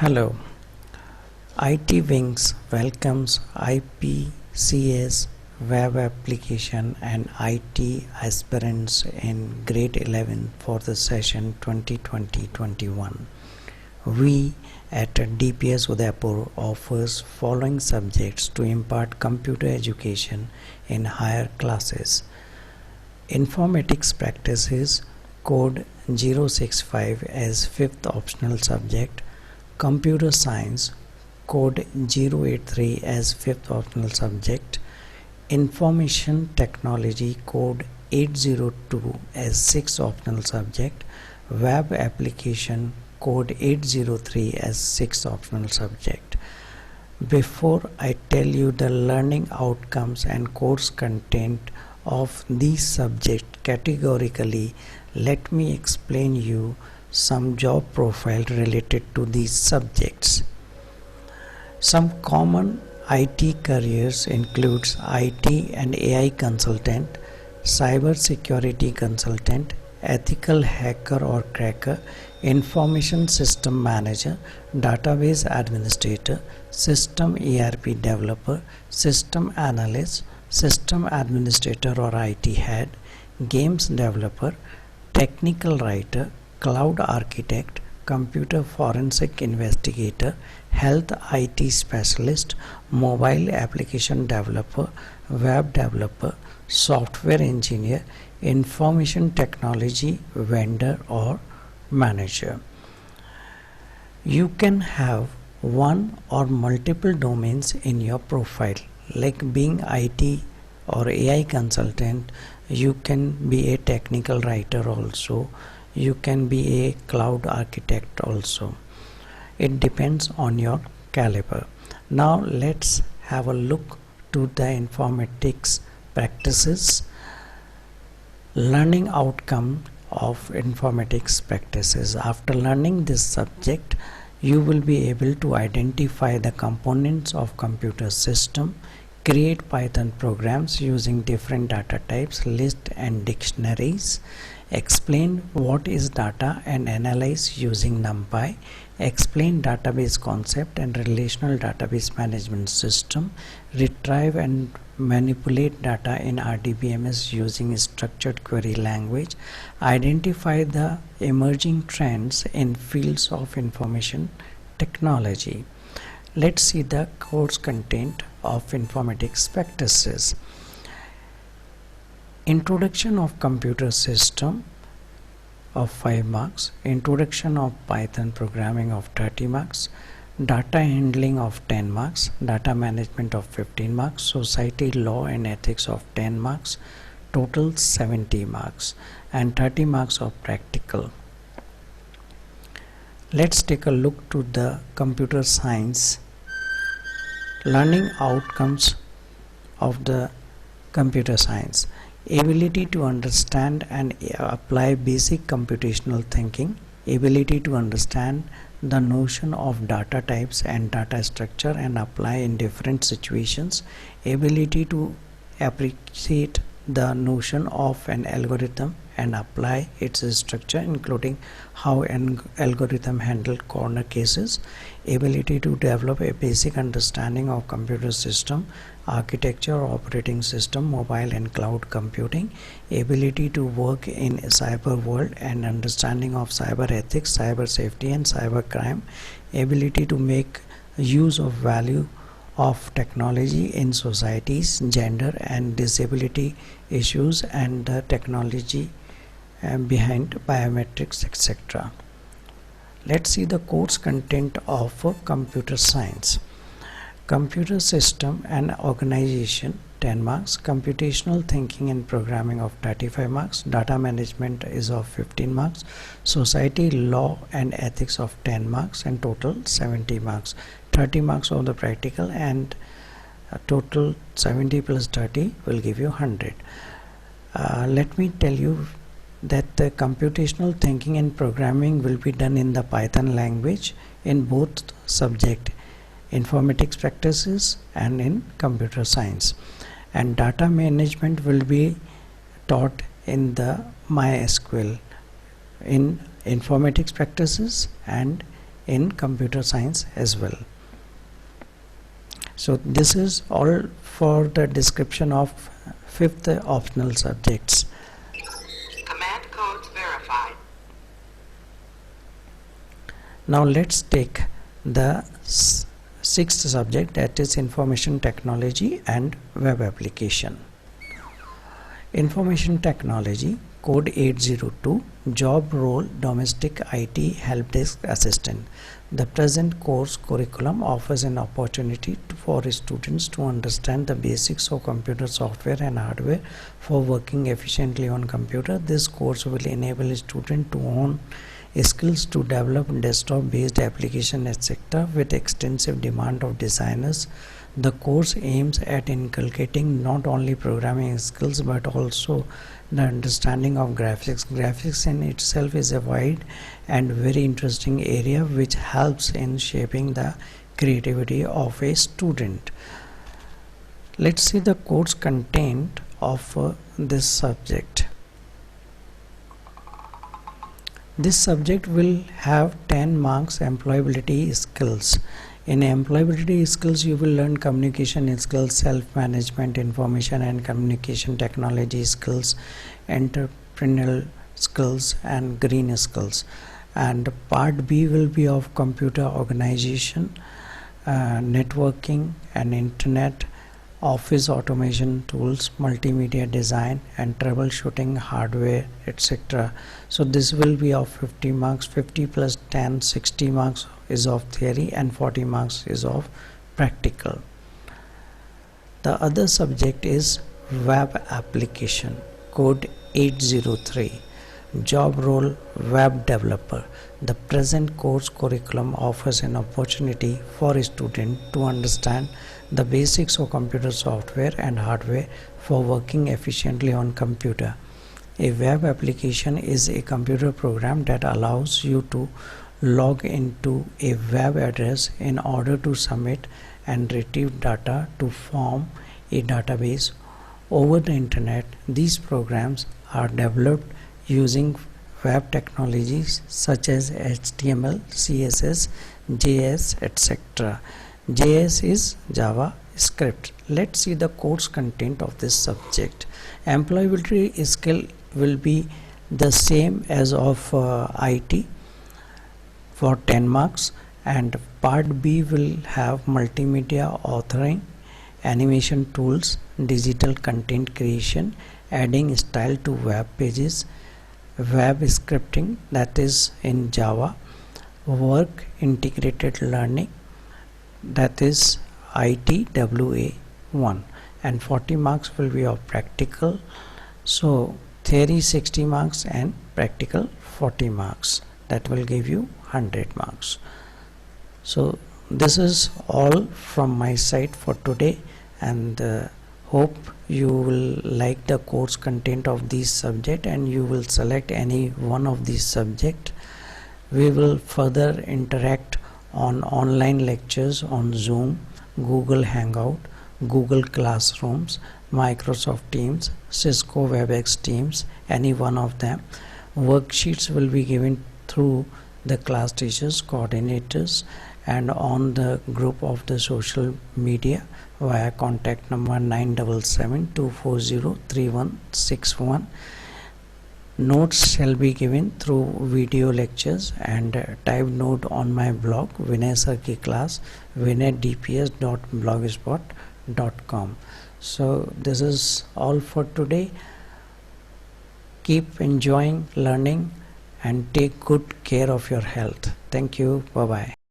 Hello, IT Wings welcomes IPCS web application and IT aspirants in grade 11 for the session 2020-21. We at DPS Udaipur offers following subjects to impart computer education in higher classes: Informatics Practices, Code 065 as 5th optional subject, Computer Science, Code 083 as 5th optional subject, Information Technology, Code 802 as 6th optional subject, Web Application, Code 803 as 6th optional subject. Before I tell you the learning outcomes and course content of these subjects categorically, let me explain you some job profile related to these subjects. Some common IT careers includes IT and AI consultant, cyber security consultant, ethical hacker or cracker, information system manager, database administrator, system ERP developer, system analyst, system administrator or IT head, games developer, technical writer, cloud architect, computer forensic investigator, health IT specialist, mobile application developer, web developer, software engineer, information technology vendor or manager. You can have one or multiple domains in your profile, like being IT or AI consultant. You can be a technical writer also. You can be a cloud architect also. It depends on your caliber. Now let's have a look to the informatics practices. Learning outcome of informatics practices. After learning this subject, you will be able to identify the components of computer system, create Python programs using different data types, lists and dictionaries, explain what is data and analyze using NumPy, explain database concept and relational database management system, retrieve and manipulate data in RDBMS using structured query language, identify the emerging trends in fields of information technology. Let's see the course content of informatics practices. Introduction of computer system of 5 marks, introduction of Python programming of 30 marks, data handling of 10 marks, data management of 15 marks, society, law and ethics of 10 marks, total 70 marks, and 30 marks of practical. Let's take a look to the computer science learning outcomes of the computer science. Ability to understand and apply basic computational thinking, ability to understand the notion of data types and data structure and apply in different situations, ability to appreciate the notion of an algorithm and apply its structure, including how an algorithm handles corner cases, ability to develop a basic understanding of computer system, architecture, operating system, mobile and cloud computing, ability to work in a cyber world and understanding of cyber ethics, cyber safety and cyber crime, ability to make use of value of technology in societies, gender and disability issues and the technology behind biometrics, etc. Let's see the course content of computer science. Computer system and organization 10 marks, computational thinking and programming of 35 marks, data management is of 15 marks, society, law and ethics of 10 marks and total 70 marks. 30 marks of the practical and total 70 plus 30 will give you 100. Let me tell you that the computational thinking and programming will be done in the Python language in both subject, informatics practices and in computer science, and data management will be taught in the MySQL in informatics practices and in computer science as well. So this is all for the description of fifth optional subjects. Command codes verified. Now let's take the sixth subject, that is information technology and web application. Information technology, code 802, job role domestic IT help desk assistant. The present course curriculum offers an opportunity for students to understand the basics of computer software and hardware for working efficiently on computer. This course will enable students to own skills to develop desktop based application etc. with extensive demand of designers. The course aims at inculcating not only programming skills but also the understanding of graphics. Graphics in itself is a wide and very interesting area which helps in shaping the creativity of a student. Let's see the course content of this subject. This subject will have 10 marks employability skills. In employability skills, you will learn communication skills, self-management, information and communication technology skills, entrepreneurial skills and green skills. And part B will be of computer organization, networking and internet, office automation tools, multimedia design and troubleshooting hardware etc. So this will be of 50 marks. 50 plus 10, 60 marks is of theory and 40 marks is of practical. The other subject is web application, code 803, job role web developer. The present course curriculum offers an opportunity for a student to understand the basics of computer software and hardware for working efficiently on computer. A web application is a computer program that allows you to log into a web address in order to submit and retrieve data to form a database over the internet. These programs are developed using web technologies such as HTML, CSS, JS, etc. JS is JavaScript. Let's see the course content of this subject. Employability skill will be the same as of IT for 10 marks, and part B will have multimedia authoring, animation tools, digital content creation, adding style to web pages, web scripting that is in Java, work integrated learning that is ITWA1, and 40 marks will be of practical. So theory 60 marks and practical 40 marks, that will give you 100 marks. So this is all from my side for today, and hope you will like the course content of this subject and you will select any one of these subject. We will further interact on online lectures on Zoom, Google Hangout, Google Classrooms, Microsoft Teams, Cisco WebEx Teams, any one of them. Worksheets will be given through the class teachers, coordinators, and on the group of the social media via contact number 977-240-3161. Notes shall be given through video lectures and type note on my blog Vinay Sir Ki Class, vinaydps.blogspot.com. So this is all for today. Keep enjoying learning and take good care of your health. Thank you. Bye bye.